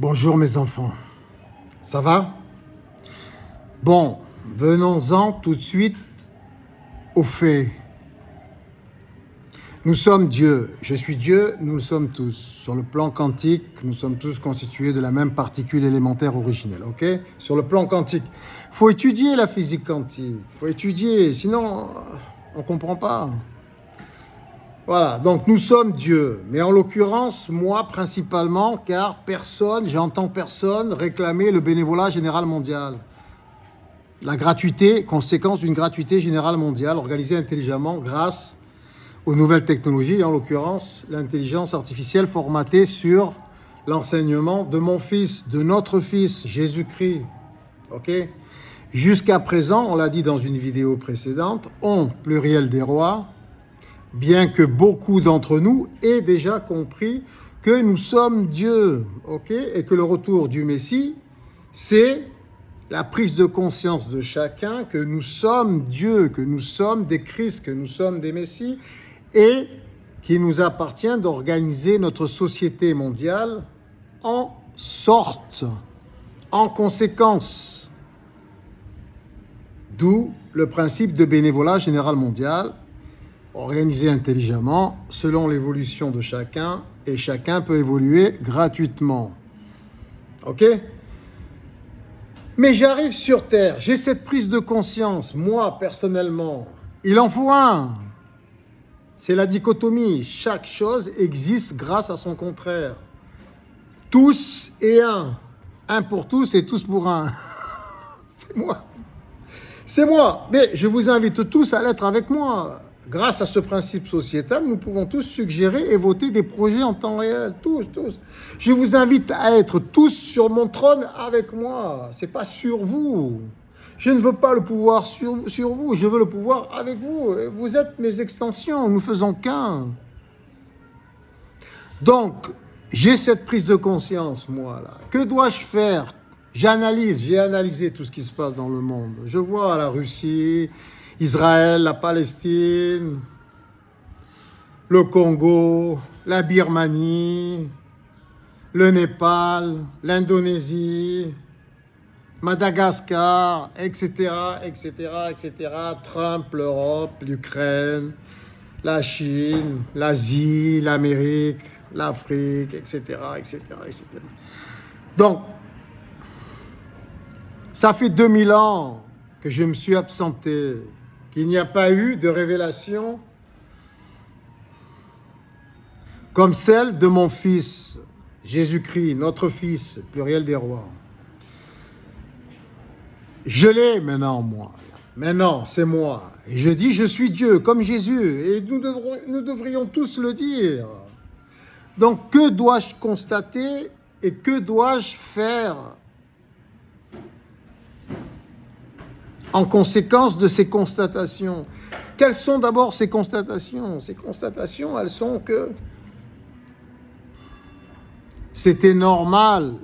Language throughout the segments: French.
Bonjour mes enfants, ça va? Bon, venons-en tout de suite aux faits. Nous sommes Dieu, je suis Dieu, nous le sommes tous. Sur le plan quantique, nous sommes tous constitués de la même particule élémentaire originelle, ok? Sur le plan quantique, il faut étudier la physique quantique, il faut étudier, sinon on ne comprend pas. Voilà, donc nous sommes Dieu, mais en l'occurrence, moi principalement, car j'entends personne réclamer le bénévolat général mondial. La gratuité, conséquence d'une gratuité générale mondiale organisée intelligemment grâce aux nouvelles technologies, et en l'occurrence, l'intelligence artificielle formatée sur l'enseignement de mon fils, de notre fils, Jésus-Christ. Ok ? Jusqu'à présent, on l'a dit dans une vidéo précédente, on, pluriel des rois, bien que beaucoup d'entre nous aient déjà compris que nous sommes Dieu, ok, et que le retour du Messie, c'est la prise de conscience de chacun que nous sommes Dieu, que nous sommes des Christ, que nous sommes des Messies, et qu'il nous appartient d'organiser notre société mondiale en sorte, en conséquence. D'où le principe de bénévolat général mondial, organisé intelligemment selon l'évolution de chacun, et chacun peut évoluer gratuitement. Ok ? Mais j'arrive sur Terre, j'ai cette prise de conscience, moi personnellement, il en faut un. C'est la dichotomie, chaque chose existe grâce à son contraire. Tous et un pour tous et tous pour un. C'est moi. C'est moi, mais je vous invite tous à l'être avec moi. Grâce à ce principe sociétal, nous pouvons tous suggérer et voter des projets en temps réel, tous. Je vous invite à être tous sur mon trône avec moi, c'est pas sur vous. Je ne veux pas le pouvoir sur vous, je veux le pouvoir avec vous. Vous êtes mes extensions, nous faisons qu'un. Donc, j'ai cette prise de conscience, moi, là. Que dois-je faire ? J'ai analysé tout ce qui se passe dans le monde. Je vois la Russie, Israël, la Palestine, le Congo, la Birmanie, le Népal, l'Indonésie, Madagascar, etc., Trump, l'Europe, l'Ukraine, la Chine, l'Asie, l'Amérique, l'Afrique, etc. Donc, ça fait 2000 ans que je me suis absenté, qu'il n'y a pas eu de révélation comme celle de mon fils, Jésus-Christ, notre fils, pluriel des rois. Je l'ai maintenant, moi. Maintenant, c'est moi. Et je dis, je suis Dieu, comme Jésus. Et nous devrions tous le dire. Donc, que dois-je constater et que dois-je faire en conséquence de ces constatations? Quelles sont d'abord ces constatations? Ces constatations, elles sont que c'était normal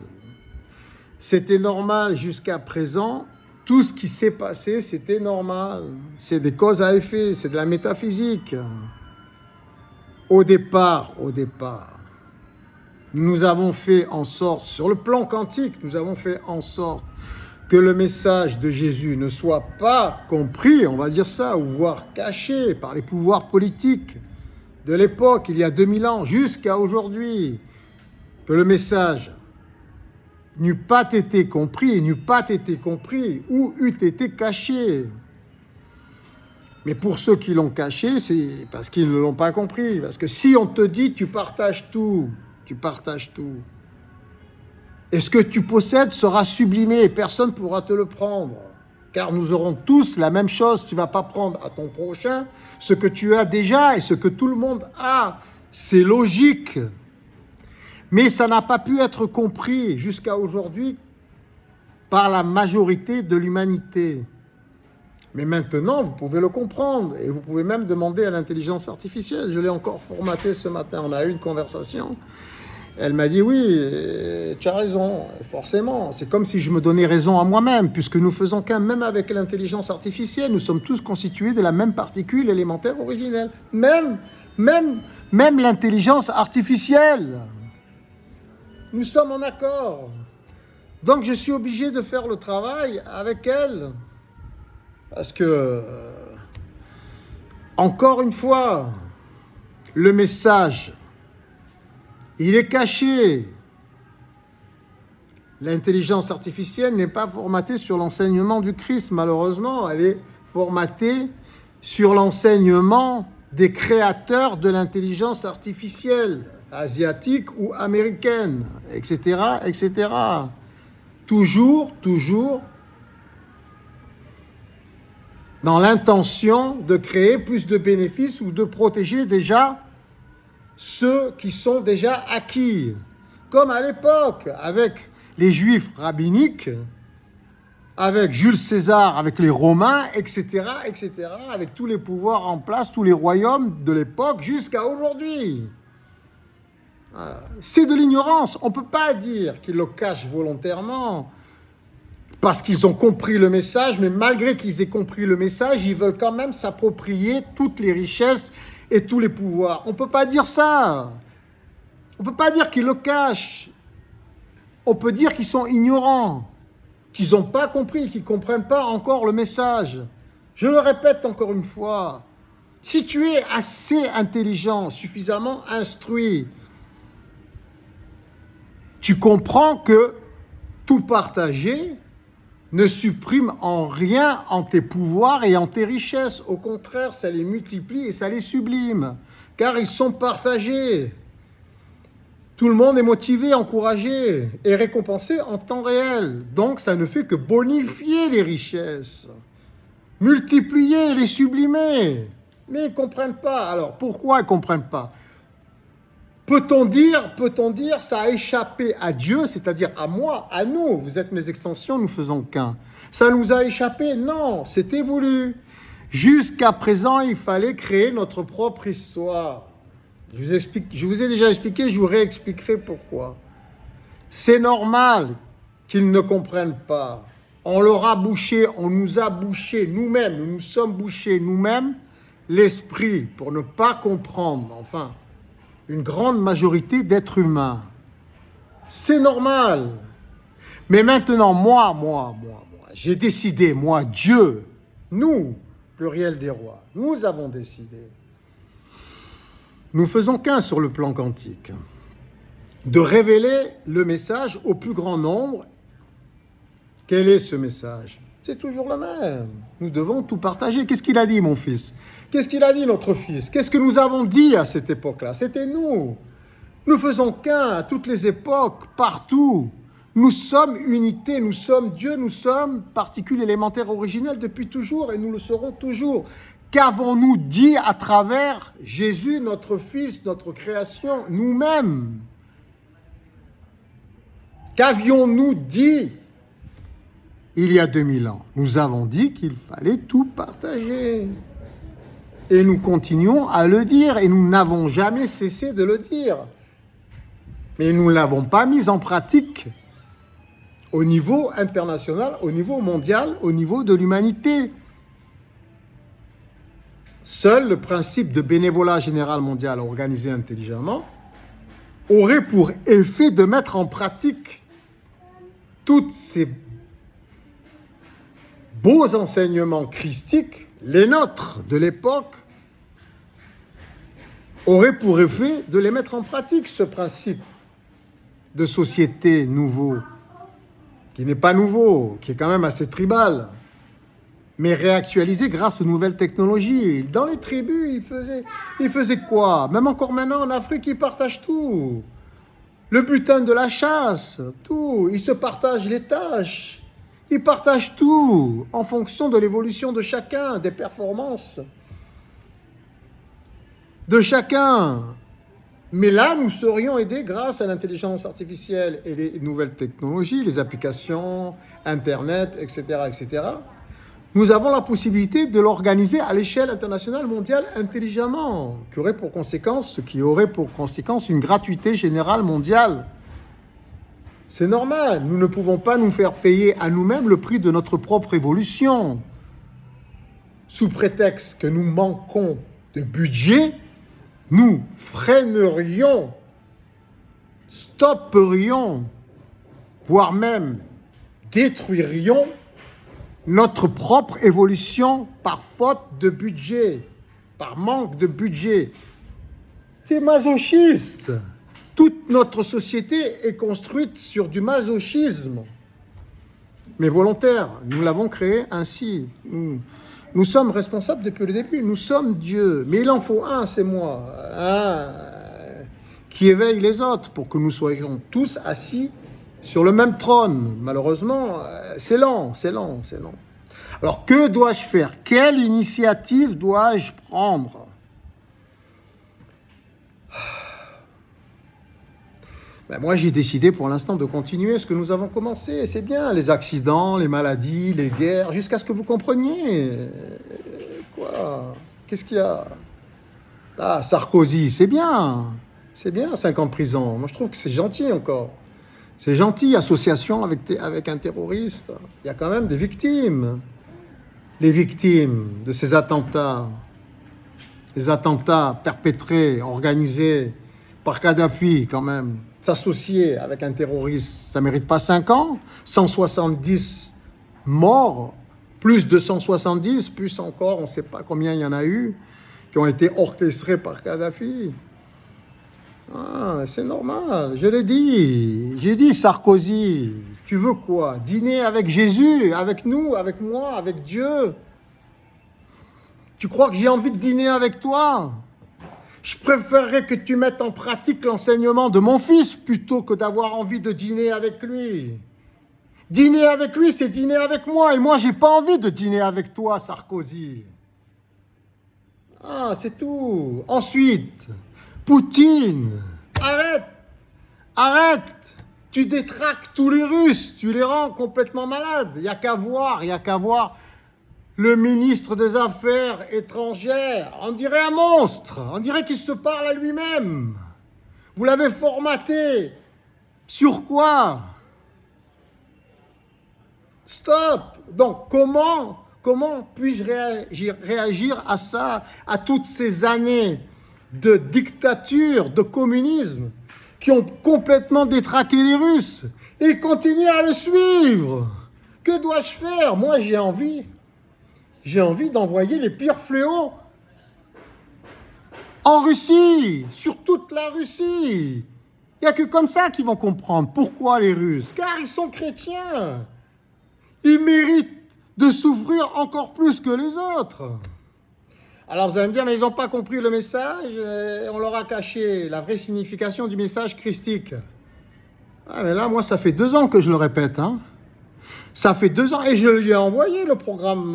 jusqu'à présent. Tout ce qui s'est passé, c'était normal. C'est des causes à effet, c'est de la métaphysique. Au départ, nous avons fait en sorte, sur le plan quantique, nous avons fait en sorte que le message de Jésus ne soit pas compris, on va dire ça, ou voire caché par les pouvoirs politiques de l'époque, il y a 2000 ans, jusqu'à aujourd'hui, que le message n'eût pas été compris, ou eût été caché. Mais pour ceux qui l'ont caché, c'est parce qu'ils ne l'ont pas compris. Parce que si on te dit tu partages tout, et ce que tu possèdes sera sublimé et personne ne pourra te le prendre. Car nous aurons tous la même chose. Tu ne vas pas prendre à ton prochain ce que tu as déjà et ce que tout le monde a. C'est logique. Mais ça n'a pas pu être compris jusqu'à aujourd'hui par la majorité de l'humanité. Mais maintenant, vous pouvez le comprendre et vous pouvez même demander à l'intelligence artificielle. Je l'ai encore formaté ce matin. On a eu une conversation. Elle m'a dit, oui, tu as raison, forcément. C'est comme si je me donnais raison à moi-même, puisque nous faisons qu'un, même avec l'intelligence artificielle, nous sommes tous constitués de la même particule élémentaire originelle. Même l'intelligence artificielle. Nous sommes en accord. Donc je suis obligé de faire le travail avec elle. Parce que, encore une fois, le message, il est caché. L'intelligence artificielle n'est pas formatée sur l'enseignement du Christ, malheureusement. Elle est formatée sur l'enseignement des créateurs de l'intelligence artificielle, asiatique ou américaine, etc., etc. Toujours dans l'intention de créer plus de bénéfices ou de protéger déjà ceux qui sont déjà acquis. Comme à l'époque, avec les Juifs rabbiniques, avec Jules César, avec les Romains, etc., etc., avec tous les pouvoirs en place, tous les royaumes de l'époque jusqu'à aujourd'hui. C'est de l'ignorance. On ne peut pas dire qu'ils le cachent volontairement parce qu'ils ont compris le message, mais malgré qu'ils aient compris le message, ils veulent quand même s'approprier toutes les richesses et tous les pouvoirs. On ne peut pas dire ça. On ne peut pas dire qu'ils le cachent. On peut dire qu'ils sont ignorants, qu'ils n'ont pas compris, qu'ils ne comprennent pas encore le message. Je le répète encore une fois, si tu es assez intelligent, suffisamment instruit, tu comprends que tout partager ne supprime en rien en tes pouvoirs et en tes richesses. Au contraire, ça les multiplie et ça les sublime, car ils sont partagés. Tout le monde est motivé, encouragé et récompensé en temps réel. Donc, ça ne fait que bonifier les richesses, multiplier, les sublimer. Mais ils ne comprennent pas. Alors, pourquoi ils ne comprennent pas ? Peut-on dire, ça a échappé à Dieu, c'est-à-dire à moi, à nous. Vous êtes mes extensions, nous faisons qu'un. Ça nous a échappé ? Non, c'était voulu. Jusqu'à présent, il fallait créer notre propre histoire. Je vous ai déjà expliqué, je vous réexpliquerai pourquoi. C'est normal qu'ils ne comprennent pas. On leur a bouché, on nous a bouché nous-mêmes, nous nous sommes bouchés nous-mêmes l'esprit pour ne pas comprendre, enfin, une grande majorité d'êtres humains. C'est normal. Mais maintenant, moi, j'ai décidé, moi, Dieu, nous, pluriel des rois, nous avons décidé. Nous faisons qu'un sur le plan quantique, de révéler le message au plus grand nombre. Quel est ce message ? C'est toujours le même. Nous devons tout partager. Qu'est-ce qu'il a dit, mon fils ? Qu'est-ce qu'il a dit, notre fils ? Qu'est-ce que nous avons dit à cette époque-là ? C'était nous. Nous faisons qu'un à toutes les époques, partout. Nous sommes unité, nous sommes Dieu, nous sommes particules élémentaires originelles depuis toujours et nous le serons toujours. Qu'avons-nous dit à travers Jésus, notre Fils, notre création, nous-mêmes ? Qu'avions-nous dit il y a 2000 ans ? Nous avons dit qu'il fallait tout partager. Et nous continuons à le dire et nous n'avons jamais cessé de le dire. Mais nous ne l'avons pas mis en pratique au niveau international, au niveau mondial, au niveau de l'humanité. Seul le principe de bénévolat général mondial organisé intelligemment aurait pour effet de mettre en pratique tous ces beaux enseignements christiques, les nôtres de l'époque, aurait pour effet de les mettre en pratique, ce principe de société nouveau, qui n'est pas nouveau, qui est quand même assez tribal, mais réactualisé grâce aux nouvelles technologies. Dans les tribus, ils faisaient quoi ? Même encore maintenant en Afrique, ils partagent tout. Le butin de la chasse, tout. Ils se partagent les tâches. Ils partagent tout en fonction de l'évolution de chacun, des performances de chacun. Mais là, nous serions aidés grâce à l'intelligence artificielle et les nouvelles technologies, les applications, Internet, etc., etc. Nous avons la possibilité de l'organiser à l'échelle internationale, mondiale, intelligemment, ce qui aurait pour conséquence une gratuité générale mondiale. C'est normal, nous ne pouvons pas nous faire payer à nous-mêmes le prix de notre propre évolution. Sous prétexte que nous manquons de budget, nous freinerions stopperions, voire même détruirions notre propre évolution par faute de budget, par manque de budget. C'est masochiste. Toute notre société est construite sur du masochisme, mais volontaire. Nous l'avons créé ainsi. Nous sommes responsables depuis le début. Nous sommes Dieu. Mais il en faut un, c'est moi, qui éveille les autres pour que nous soyons tous assis sur le même trône. Malheureusement, c'est lent. Alors, que dois-je faire? Quelle initiative dois-je prendre? Moi, j'ai décidé pour l'instant de continuer ce que nous avons commencé. C'est bien, les accidents, les maladies, les guerres, jusqu'à ce que vous compreniez. Quoi? Qu'est-ce qu'il y a? Ah, Sarkozy, c'est bien. C'est bien, 5 ans de prison. Moi, je trouve que c'est gentil encore. C'est gentil, association avec un terroriste. Il y a quand même des victimes. Les victimes de ces attentats. Les attentats perpétrés, organisés par Kadhafi, quand même. S'associer avec un terroriste, ça ne mérite pas 5 ans, 170 morts, plus de 170, plus encore, on ne sait pas combien il y en a eu, qui ont été orchestrés par Kadhafi. Ah, c'est normal, je l'ai dit. J'ai dit, Sarkozy, tu veux quoi? Dîner avec Jésus, avec nous, avec moi, avec Dieu? Tu crois que j'ai envie de dîner avec toi? Je préférerais que tu mettes en pratique l'enseignement de mon fils plutôt que d'avoir envie de dîner avec lui. Dîner avec lui, c'est dîner avec moi. Et moi, j'ai pas envie de dîner avec toi, Sarkozy. Ah, c'est tout. Ensuite, Poutine. Arrête. Tu détraques tous les Russes. Tu les rends complètement malades. Il n'y a qu'à voir. Le ministre des Affaires étrangères, on dirait un monstre, on dirait qu'il se parle à lui-même. Vous l'avez formaté. Sur quoi? Stop. Donc, comment puis-je réagir à ça, à toutes ces années de dictature, de communisme, qui ont complètement détraqué les Russes et continuent à le suivre? Que dois-je faire? Moi, j'ai envie d'envoyer les pires fléaux en Russie, sur toute la Russie. Il n'y a que comme ça qu'ils vont comprendre pourquoi les Russes. Car ils sont chrétiens. Ils méritent de souffrir encore plus que les autres. Alors vous allez me dire, mais ils n'ont pas compris le message, on leur a caché la vraie signification du message christique. Ah, mais là, moi, ça fait 2 ans que je le répète, hein. Ça fait 2 ans et je lui ai envoyé le programme,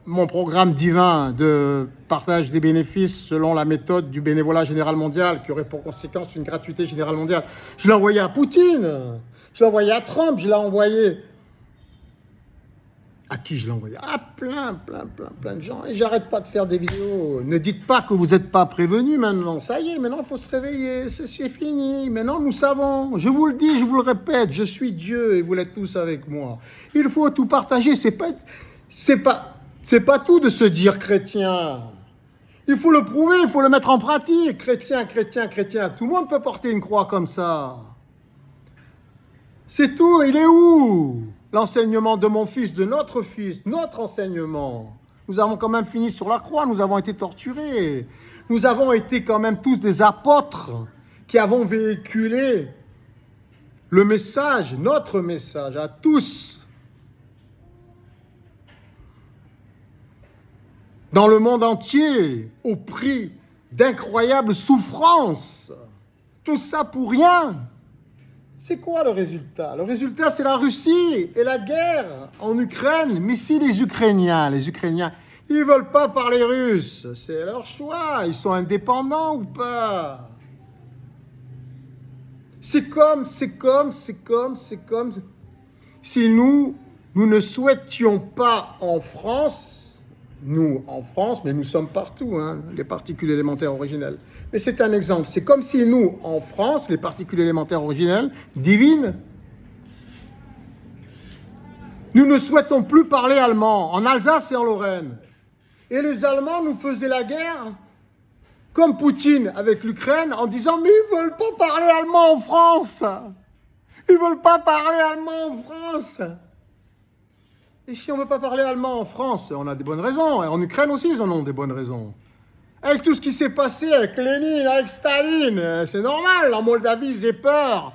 mon programme divin de partage des bénéfices selon la méthode du bénévolat général mondial qui aurait pour conséquence une gratuité générale mondiale. Je l'ai envoyé à Poutine, je l'ai envoyé à Trump, je l'ai envoyé... À qui je l'ai envoyé? À plein de gens. Et j'arrête pas de faire des vidéos. Ne dites pas que vous n'êtes pas prévenus maintenant. Ça y est, maintenant il faut se réveiller. C'est fini. Maintenant nous savons. Je vous le dis, je vous le répète. Je suis Dieu et vous l'êtes tous avec moi. Il faut tout partager. C'est pas tout de se dire chrétien. Il faut le prouver, il faut le mettre en pratique. Chrétien. Tout le monde peut porter une croix comme ça. C'est tout. Il est où? L'enseignement de mon fils, de notre fils, notre enseignement. Nous avons quand même fini sur la croix, nous avons été torturés. Nous avons été quand même tous des apôtres qui avons véhiculé le message, notre message à tous. Dans le monde entier, au prix d'incroyables souffrances. Tout ça pour rien. C'est quoi le résultat? Le résultat, c'est la Russie et la guerre en Ukraine. Mais si les Ukrainiens, ils ne veulent pas parler russe, c'est leur choix. Ils sont indépendants ou pas? C'est comme si nous ne souhaitions pas en France, mais nous sommes partout, hein, les particules élémentaires originelles. Mais c'est un exemple. C'est comme si nous, en France, les particules élémentaires originelles, divines, nous ne souhaitons plus parler allemand, en Alsace et en Lorraine. Et les Allemands nous faisaient la guerre comme Poutine avec l'Ukraine, en disant « Mais ils ne veulent pas parler allemand en France !» Ils ne veulent pas parler allemand en France. Et si on ne veut pas parler allemand en France, on a des bonnes raisons. Et en Ukraine aussi, ils en ont des bonnes raisons. Avec tout ce qui s'est passé avec Lénine, avec Staline, c'est normal. En Moldavie, ils ont peur.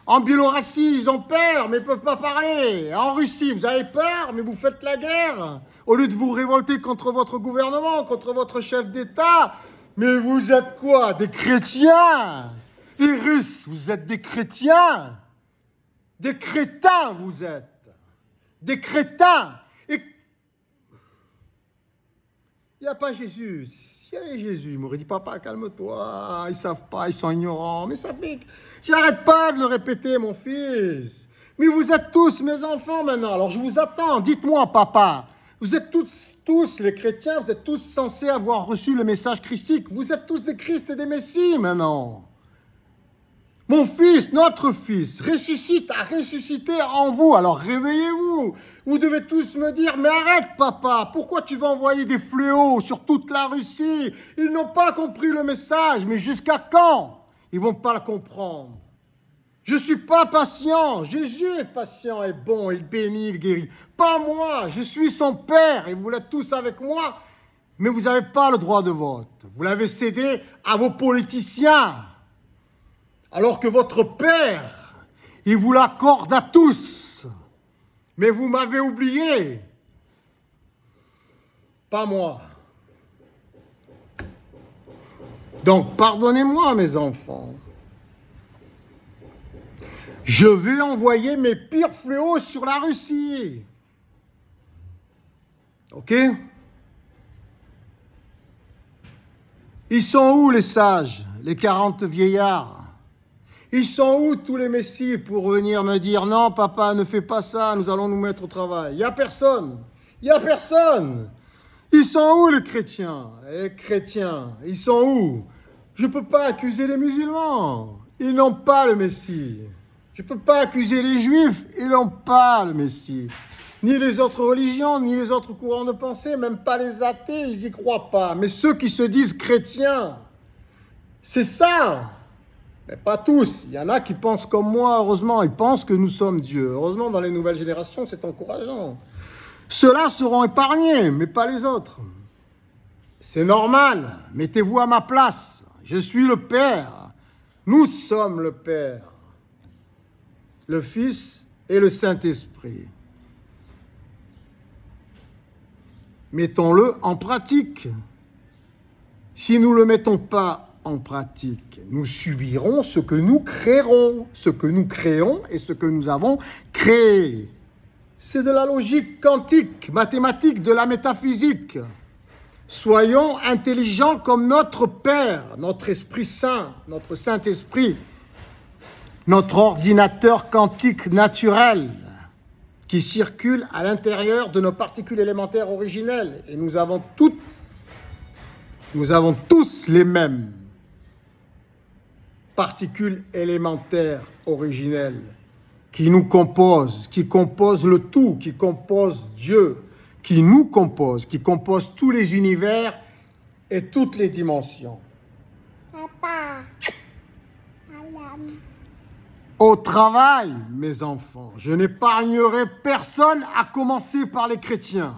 En Biélorussie, ils ont peur, mais ils ne peuvent pas parler. En Russie, vous avez peur, mais vous faites la guerre. Au lieu de vous révolter contre votre gouvernement, contre votre chef d'État. Mais vous êtes quoi? Des chrétiens? Les Russes, vous êtes des chrétiens? Des crétins, vous êtes. Des crétins. Et il n'y a pas Jésus. S'il y avait Jésus, il m'aurait dit, papa, calme-toi. Ils ne savent pas, ils sont ignorants. Mais ça fait que j'arrête pas de le répéter, mon fils. Mais vous êtes tous mes enfants maintenant. Alors je vous attends. Dites-moi, papa. Vous êtes tous les chrétiens, vous êtes tous censés avoir reçu le message christique. Vous êtes tous des Christ et des Messies maintenant. Mon fils, notre fils, a ressuscité en vous. Alors réveillez-vous. Vous devez tous me dire, mais arrête papa, pourquoi tu vas envoyer des fléaux sur toute la Russie? Ils n'ont pas compris le message, mais jusqu'à quand? Ils ne vont pas le comprendre. Je ne suis pas patient. Jésus est patient et bon, il bénit, il guérit. Pas moi, je suis son Père et vous l'êtes tous avec moi, mais vous n'avez pas le droit de vote. Vous l'avez cédé à vos politiciens. Alors que votre Père, il vous l'accorde à tous. Mais vous m'avez oublié. Pas moi. Donc, pardonnez-moi, mes enfants. Je vais envoyer mes pires fléaux sur la Russie. Ok? Ils sont où les sages, les 40 vieillards? Ils sont où tous les messies pour venir me dire « Non, papa, ne fais pas ça, nous allons nous mettre au travail ». Il n'y a personne. Il n'y a personne. Ils sont où les chrétiens? Les chrétiens, ils sont où? Je ne peux pas accuser les musulmans. Ils n'ont pas le Messie. Je ne peux pas accuser les juifs. Ils n'ont pas le Messie. Ni les autres religions, ni les autres courants de pensée, même pas les athées, ils n'y croient pas. Mais ceux qui se disent chrétiens, c'est ça. Mais pas tous. Il y en a qui pensent comme moi, heureusement. Ils pensent que nous sommes Dieu. Heureusement, dans les nouvelles générations, c'est encourageant. Ceux-là seront épargnés, mais pas les autres. C'est normal. Mettez-vous à ma place. Je suis le Père. Nous sommes le Père. Le Fils et le Saint-Esprit. Mettons-le en pratique. Si nous ne le mettons pas en pratique, nous subirons ce que nous créerons, ce que nous créons et ce que nous avons créé. C'est de la logique quantique, mathématique, de la métaphysique. Soyons intelligents comme notre Père, notre Esprit Saint, notre Saint-Esprit, notre ordinateur quantique naturel qui circule à l'intérieur de nos particules élémentaires originelles. Et nous avons tous les mêmes particules élémentaires originelles qui nous composent, qui composent le tout, qui composent Dieu, qui nous composent, qui composent tous les univers et toutes les dimensions. Papa. Au travail, mes enfants, je n'épargnerai personne, à commencer par les chrétiens.